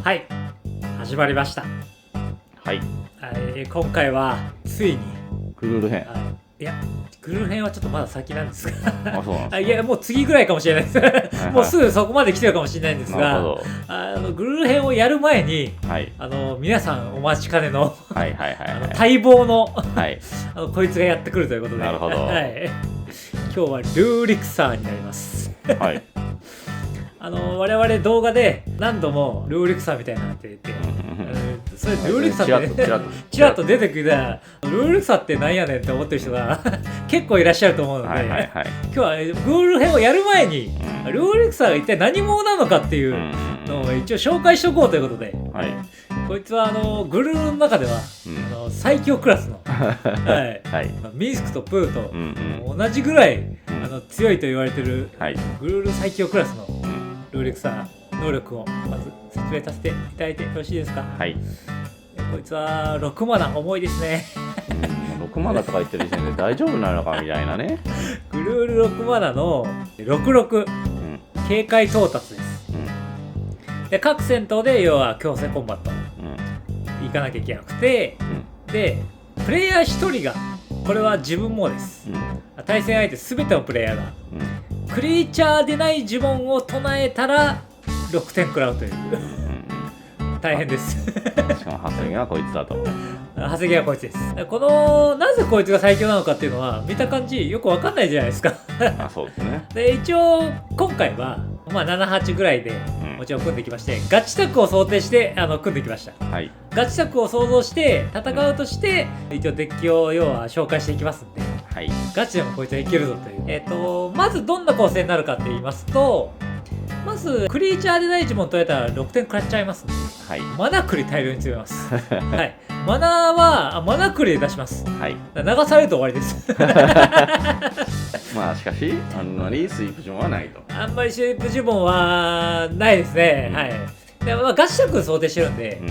はい、始まりました。はい。今回はついにクルール編。いや、クルール編はちょっとまだ先なんですがあ、そうなんですか。いや、もう次ぐらいかもしれないですはいもうすぐそこまで来てるかもしれないんですなるが、ほグルール編をやる前に、ど。はい。皆さんお待ちかねのはいはいはいはい。待望のはい。こいつがやってくるということで、なるほどはい、今日はルーリクサーになりますはい。我々動画で何度もルーリクサーみたいになっていて、それルーリクサーってチラッと出てくるからルーリクサーってなんやねんって思ってる人が結構いらっしゃると思うので、はいはいはい。今日はグール編をやる前に、ルーリクサーが一体何者なのかっていうのを一応紹介しておこうということで、はい。こいつはグルールの中では、最強クラスの、はいはい。ミンスクとプーと、うん同じぐらい強いと言われてる、はい。グルール最強クラスのルーリクサー能力をまず説明させていただいてよろしいですか。はい。こいつは6マナ重いですね6マナとか言ってる時点で大丈夫なのかみたいなね。グルール6マナの66、警戒到達です。で各戦闘で要は強制コンバット行かなきゃいけなくて、でプレイヤー1人がこれは自分もです、対戦相手全てのプレイヤーが、クリーチャーでない呪文を唱えたら6点食らうという大変ですしかも発言はこいつだと。長谷川こいつです。このなぜこいつが最強なのかっていうのは見た感じよくわかんないじゃないですかあ、そうですね。で一応今回は、78ぐらいでもちろん組んできまして、ガチタックを想定して組んできました。はい。ガチタックを想像して戦うとして、一応デッキを要は紹介していきますんで、はい。ガチでもこいつはいけるぞという。まずどんな構成になるかって言いますと、まずクリーチャーでない呪文取れたら6点食らっちゃいますんで、はい。マナクリ大量に詰めますはい。マナはマナクリで出します。はい。流されると終わりですまあしかしあんまりスイープ呪文はないと。あんまりスイープ呪文はないですね。はい。でガチタック想定してるんで、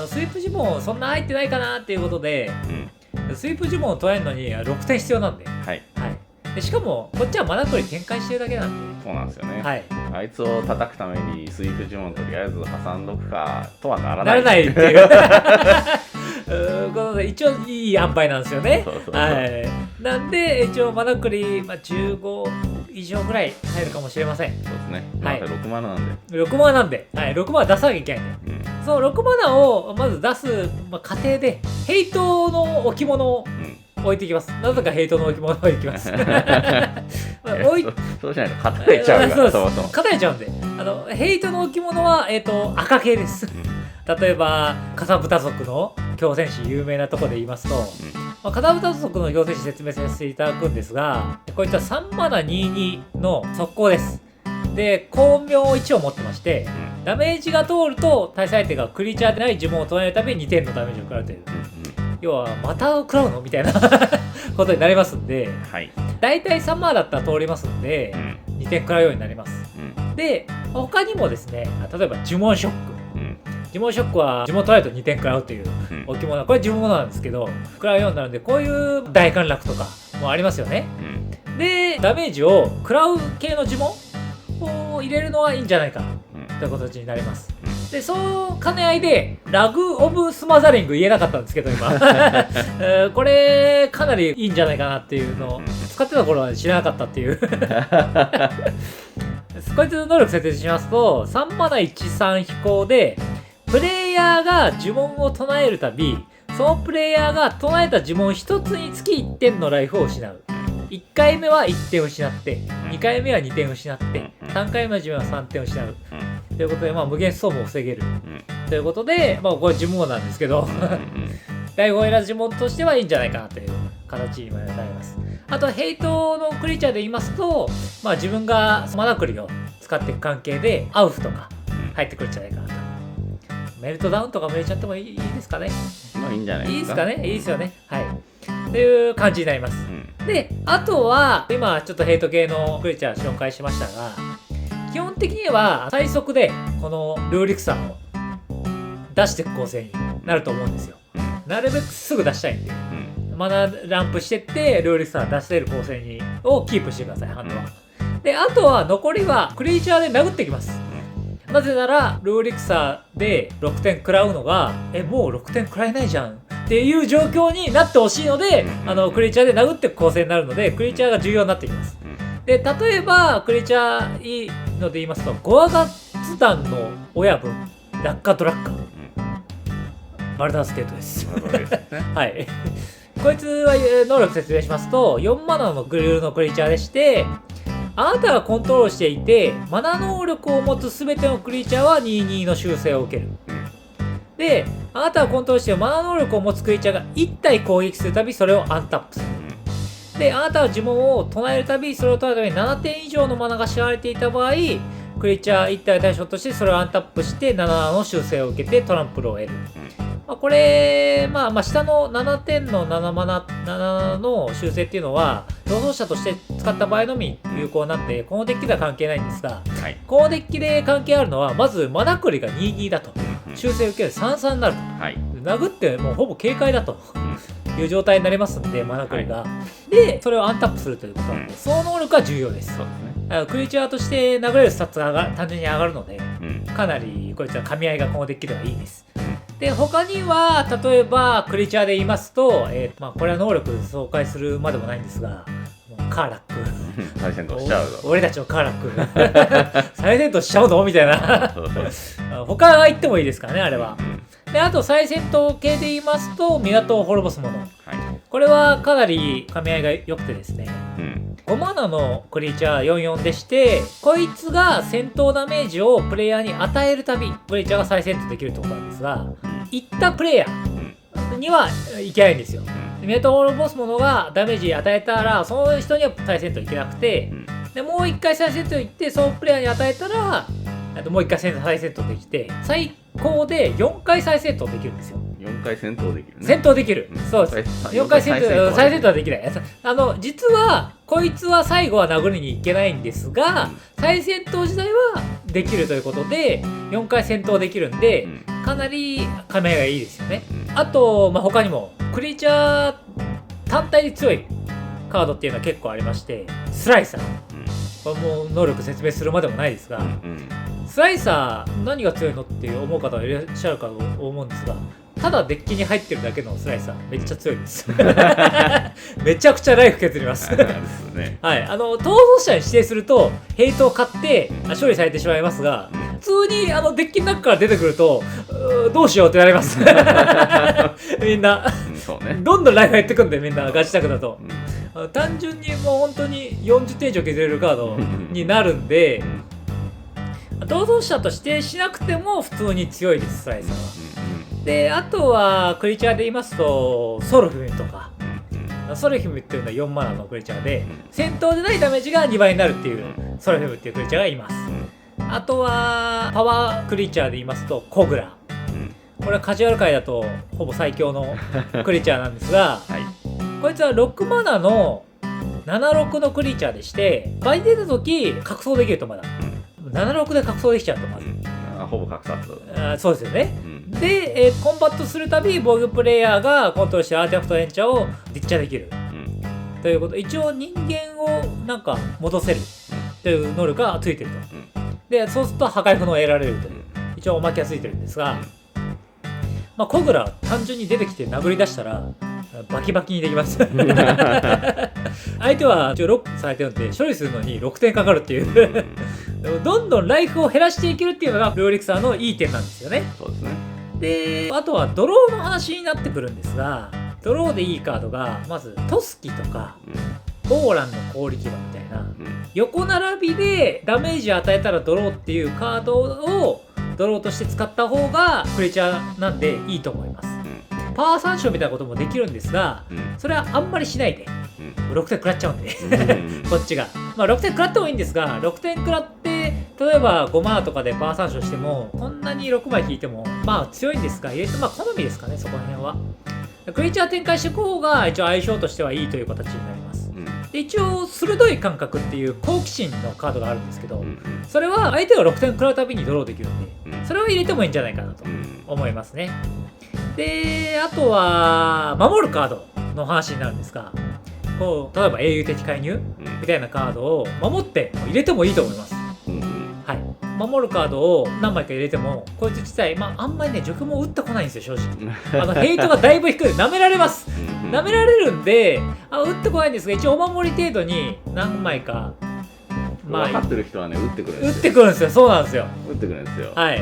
スイープ呪文そんな入ってないかなっていうことで、スイープ呪文を取れるのに6点必要なんで、はい。はい。でしかもこっちはマナクリ展開してるだけなんで、そうなんですよね。はい。あいつを叩くためにスイープ呪文とりあえず挟んどくかとはならなない。らないっていうことで一応いい塩梅なんですよね。はい。なんで一応マナクリ、15以上ぐらい入るかもしれません。そうですね。はい。6マナなんで。6マナなんで、はい、6マナ出さなきゃいけないんで、その6マナをまず出す過程でヘイトの置物を置いていきます。なぜかヘイトの置物を置いていきます。そうしないと偏れちゃうから、そもそも。偏れちゃうんで、ヘイトの置物は、赤系です。例えば、カサブタ族の強戦士、有名なところで言いますと、カサブタ族の強戦士説明させていただくんですが、こいつは3マナ22の速攻です。で、光明1を持ってまして、ダメージが通ると対戦相手がクリーチャーでない呪文を唱えるために2点のダメージを食らうという、要はまた食らうのみたいなことになりますんで、だいたい3マーだったら通りますんで、2点食らうようになります。で他にもですね、例えば呪文ショック、呪文ショックは呪文取られると2点食らうという置物、これ呪文なんですけど食らうようになるんで、こういう大陥落とかもありますよね。でダメージを食らう系の呪文を入れるのはいいんじゃないかという形になります。でその兼ね合いでラグ・オブ・スマザリング言えなかったんですけど今これかなりいいんじゃないかなっていうのを使ってた頃は知らなかったっていうこいつの能力設定しますと、3マナ13飛行でプレイヤーが呪文を唱えるたび、そのプレイヤーが唱えた呪文1つにつき1点のライフを失う。1回目は1点失って、2回目は2点失って、3回目は呪文は3点失うということで、無限ストームを防げるということで、これ呪文なんですけど第5エラ呪文としてはいいんじゃないかなという形になります。あとヘイトのクリーチャーで言いますと、自分がマナクリを使っていく関係でアウフとか入ってくるんじゃないかなと。メルトダウンとかも入れちゃってもいいですかね。いいんじゃないですか。いいですかね。いいですよね。はい。という感じになります。で、あとは今ちょっとヘイト系のクリーチャー紹介しましたが、基本的には最速でこのルーリクサーを出していく構成になると思うんですよ。なるべくすぐ出したいんで、マナランプしてってルーリクサー出せる構成をキープしてください。ハンドは。であとは残りはクリーチャーで殴ってきます。なぜならルーリクサーで6点食らうのがもう6点食らえないじゃんっていう状況になってほしいので、クリーチャーで殴っていく構成になるのでクリーチャーが重要になってきます。で例えばクリーチャーいいので言いますとゴアガッツ団の親分ラッカドラッカ、バルダースケートです。はいこいつは能力説明しますと4マナのグルーのクリーチャーでして、あなたがコントロールしていてマナ能力を持つ全てのクリーチャーは2/2の修正を受ける。であなたがコントロールしているマナ能力を持つクリーチャーが1体攻撃するたびそれをアンタップする。であなたは呪文を唱えるたびそれを唱えるたびに7点以上のマナが支払われていた場合クリーチャー1体を対象としてそれをアンタップして7の修正を受けてトランプルを得る。これ下の7点の7マナ7の修正っていうのは競争者として使った場合のみ有効なんでこのデッキでは関係ないんですが、このデッキで関係あるのはまずマナクリが2/2だと修正受ける3/3になると、殴ってもうほぼ警戒だという状態になりますんでマナクリが、でそれをアンタップするということなんで、その能力は重要です。クリーチャーとして殴れるスタッツが単純に上がるので、かなりこいつは噛み合いがこのデッキではいいです。で他には例えばクリーチャーで言いますと、これは能力爽快するまでもないんですがカーラック再戦闘しちゃうぞ俺たちのカーラック再戦闘しちゃうのみたいな他は言ってもいいですからねあれは。であと再戦闘系で言いますと港を滅ぼすもの、これはかなり噛み合いが良くてですね、5マナのクリーチャー44でしてこいつが戦闘ダメージをプレイヤーに与えるたびクリーチャーが再戦闘できるってことなんですが、いったプレイヤーにはいけないんですよ。港を滅ぼすものがダメージ与えたらその人には再戦闘いけなくて、でもう一回再戦闘行ってそのプレイヤーに与えたらもう一回再戦闘できて最高で4回再戦闘できるんですよ。4回戦闘できるね。戦闘できる、そうです。4回再戦闘はできない。実はこいつは最後は殴りに行けないんですが、再戦闘時代はできるということで4回戦闘できるんで、かなり噛み合いがいいですよね。あと、他にもクリーチャー単体で強いカードっていうのは結構ありまして、スライサー、これもう能力説明するまでもないですが、スライサー何が強いのって思う方がいらっしゃるかと思うんですが、ただデッキに入ってるだけのスライサーめっちゃ強いですめちゃくちゃライフ削りますはい、逃走者に指定するとヘイトを買って処理されてしまいますが、普通にデッキの中から出てくるとどうしようってなりますみんなどんどんライフ減ってくんで、みんなガチタクだと単純にもう本当に40点以上削れるカードになるんで逃走者と指定しなくても普通に強いです、スライサーは。であとはクリーチャーで言いますとソルフィムとか、ソルフィムっていうのは4マナのクリーチャーで戦闘でないダメージが2倍になるっていうソルフィムっていうクリーチャーがいます。あとはパワークリーチャーで言いますとコグラ、これはカジュアル界だとほぼ最強のクリーチャーなんですが、こいつは6マナの76のクリーチャーでして場に出た時格闘できるとまだ76で格闘できちゃうとまず、ほぼ格殺。そうですよね。で、コンバットするたび防御プレイヤーがコントロールしてアーティファクトエンチャーをディッチャーできる、ということ一応人間をなんか戻せるという能力がついてると、でそうすると破壊不能を得られるという一応おまけがついてるんですが、コグラ単純に出てきて殴り出したらバキバキにできます相手は一応ロックされてるんで処理するのに6点かかるっていうどんどんライフを減らしていけるっていうのがルーリクサーのいい点なんですよね。そうですね。であとはドローの話になってくるんですが、ドローでいいカードがまずトスキとか、オーランの攻撃馬みたいな、横並びでダメージを与えたらドローっていうカードをドローとして使った方がクリーチャーなんでいいと思います。パワー参照みたいなこともできるんですが、それはあんまりしないで、6点食らっちゃうんでこっちが6点食らってもいいんですが、6点食らって例えば5マナとかでパワー参照してもこんなに6枚引いても強いんですが、入れて好みですかね、そこら辺は。クリーチャー展開していく方が一応相性としてはいいという形になります。で一応鋭い感覚っていう好奇心のカードがあるんですけど、それは相手が6点食らうたびにドローできるんで、それを入れてもいいんじゃないかなと思いますね。であとは守るカードの話になるんですが、こう例えば英雄的介入みたいなカードを守って入れてもいいと思います。はい、守るカードを何枚か入れてもこいつ自体、あんまりね除去も打ってこないんですよ正直。ヘイトがだいぶ低い、舐められます。舐められるんで打ってこないんですが、一応お守り程度に何枚か分かってる人はね打ってくるんですよ。打ってくるんですよ。そうなんですよ。打ってくるんですよ。はい。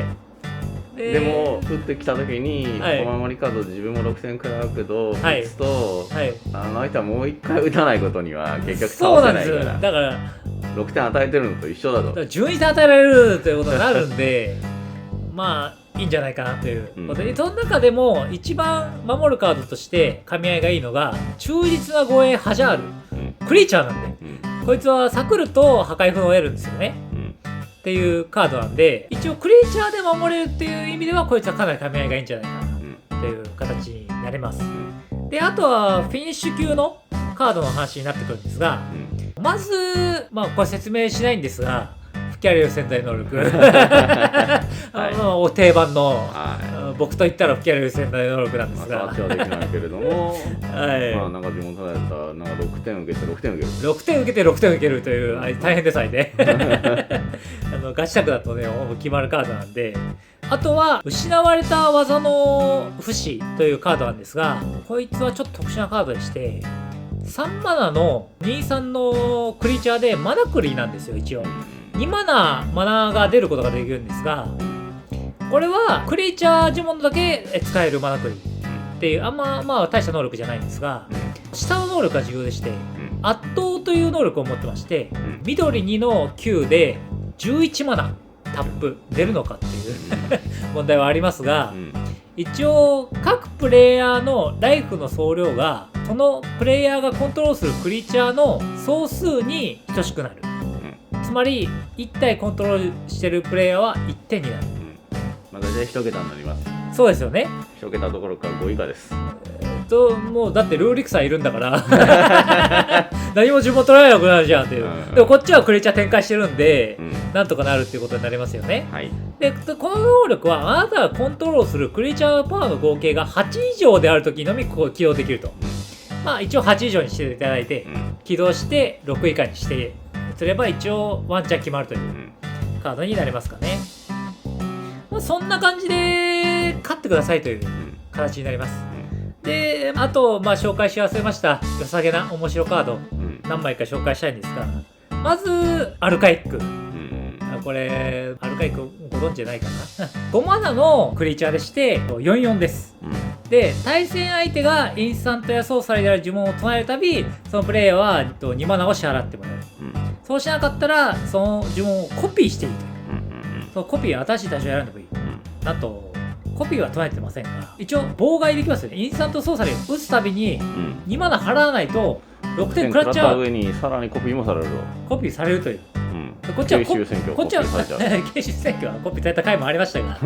でも打ってきた時に、お守りカードで自分も6点食らうけど、打つと、相手はもう1回打たないことには結局倒せないから。だから6点与えてるのと一緒だと。だから12点与えられるということになるんでいいんじゃないかなということで、その中でも一番守るカードとして噛み合いがいいのが忠実な護衛ハジャール、クリーチャーなんで、こいつはサクると破壊不能を得るんですよね、っていうカードなんで、一応クリーチャーで守れるっていう意味ではこいつはかなり噛み合いがいいんじゃないかなという形になります。であとはフィニッシュ級のカードの話になってくるんですが、まずこれ説明しないんですが、吹き荒れる潜在能力お定番の、僕と言ったら吹き荒れる潜在能力なんですが、触ってはできないけれどもなんか自分ただやったらなんか6点受けて6点受ける6点受けて6点受けるという大変でさえねガチタクだとね決まるカードなんで。あとは失われた技の不死というカードなんですが、こいつはちょっと特殊なカードでして3マナの23のクリーチャーでマナクリなんですよ。一応2マナが出ることができるんですが、これはクリーチャー呪文だけ使えるマナクリっていうあんま大した能力じゃないんですが、下の能力が重要でして圧倒という能力を持ってまして、緑2の9で11マナタップ出るのかっていう問題はありますが、一応各プレイヤーのライフの総量がそのプレイヤーがコントロールするクリーチャーの総数に等しくなる、つまり1体コントロールしてるプレイヤーは1点になる、大体1桁になります。そうですよね。1桁どころか5以下です。もうだってルーリクさんいるんだから何も呪文取られなくなるじゃんっていう、でもこっちはクリーチャー展開してるんで、なんとかなるっていうことになりますよね。でこの能力はあなたがコントロールするクリーチャーパワーの合計が8以上であるときのみ起動できると。一応8以上にしていただいて、起動して6以下にしてすれば一応ワンチャン決まるというカードになりますかね。そんな感じで勝ってくださいという形になります。であと紹介し忘れました良さげな面白カード、何枚か紹介したいんですが、まずアルカイック、これアルカイックご存知じゃないかな5マナのクリーチャーでして44です、で対戦相手がインスタントやソーサリーである呪文を唱えるたびそのプレイヤーは2マナを支払ってもらう、そうしなかったらその呪文をコピーしていいという、そのコピーは新しい対象を選んでもいい、あとコピーは唱えてませんが一応妨害できますよね。インスタントソーサリーを打つたびに2マナ払わないと6点食らっちゃう。上にさらにコピーもされると。コピーされるという。こっちは研修選挙はコピーされた回もありましたが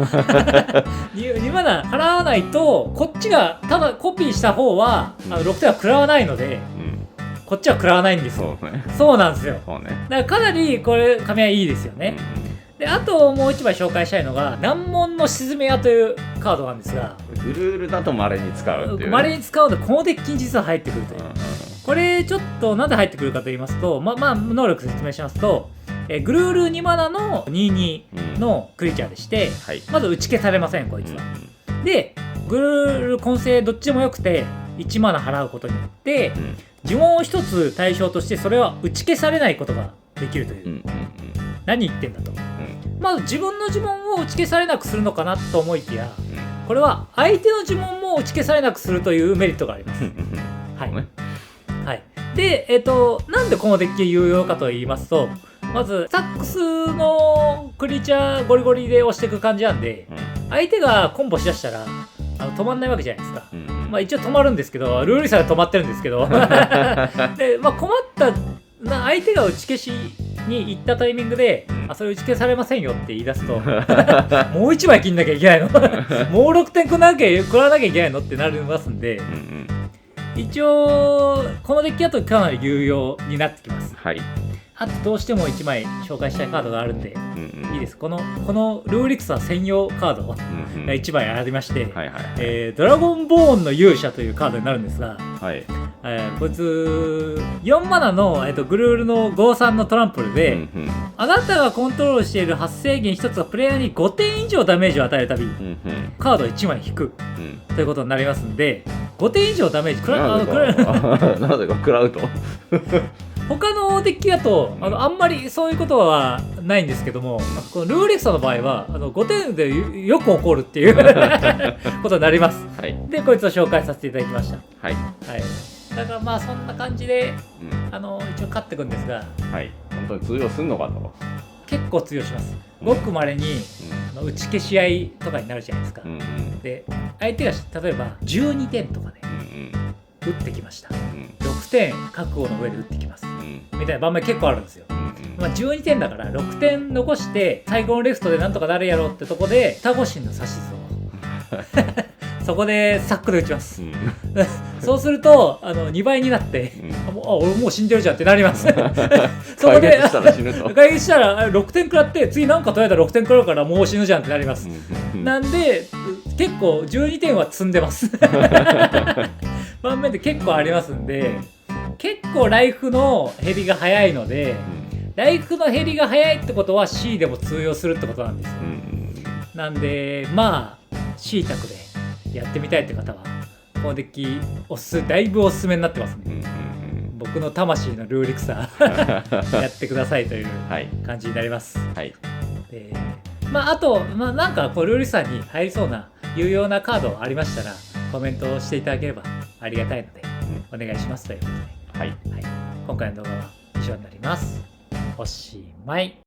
2マナ払わないとこっちがただコピーした方は6点は食らわないので、こっちは食らわないんですよ。そうなんですよ。だからかなりこれ噛み合いいいですよね。であともう一枚紹介したいのが難問の沈め屋というカードなんですが、グルールだと稀に使うっていう、稀に使うのでこのデッキに実は入ってくるという、これちょっとなぜ入ってくるかと言いますと、能力説明しますと、グルール2マナの22のクリーチャーでして、まず打ち消されませんこいつは、でグルール混成どっちでもよくて1マナ払うことによって、呪文を1つ対象としてそれは打ち消されないことができるという、何言ってんだと、まず自分の呪文を打ち消されなくするのかなと思いきや、これは相手の呪文も打ち消されなくするというメリットがあります。はい。で、なんでこのデッキ有用かと言いますと、まずスタックスのクリーチャーゴリゴリで押していく感じなんで、相手がコンボしだしたら止まんないわけじゃないですか。一応止まるんですけど、ルール差で止まってるんですけどで、困った相手が打ち消しに行ったタイミングで、それ打ち消されませんよって言い出すともう1枚切んなきゃいけないのもう6点食らわなきゃいけないのってなりますんで、一応このデッキだとかなり有用になってきます。あとどうしても1枚紹介したいカードがあるんで、いいです。このルーリクサ専用カードが1枚ありまして、ドラゴンボーンの勇者というカードになるんですが、こいつ4マナの、グルールの53のトランプルで、あなたがコントロールしている発生源1つがプレイヤーに5点以上ダメージを与えるたび、カード1枚引く、ということになりますんで、5点以上ダメージなぜか食らうと他のデッキだとあんまりそういうことはないんですけども、このルーレクサの場合は5点でよく起こるっていうことになります、はい、でこいつを紹介させていただきました。はい、はい、だからまあそんな感じで、一応勝っていくんですが、はい、本当に通用すんのかと。結構通用します。ごくまれに、打ち消し合いとかになるじゃないですか、で相手が例えば12点とかで、打ってきました、6点覚悟の上で打ってきます、みたいな場面結構あるんですよ、まあ、12点だから6点残して最後のレフトでなんとかなるやろってとこで双子神の指図をそこでサックで打ちます、そうすると2倍になって、俺もう死んでるじゃんってなりますそこで解決したら6点食らって次なんか取られたら6点食らうからもう死ぬじゃんってなります、なんで結構12点は積んでます盤面で結構ありますんで、結構ライフの減りが早いので、ライフの減りが早いってことは C でも通用するってことなんですよ、なんでまあ C 択でやってみたいって方はこのデッキだいぶおすすめになってますね、僕の魂のルーリクサーやってくださいという感じになります、はい、でまああと、なんかこうルーリクサーに入りそうな有用なカードありましたらコメントをしていただければありがたいので、お願いしますということで、はい、今回の動画は以上になります。おしまい。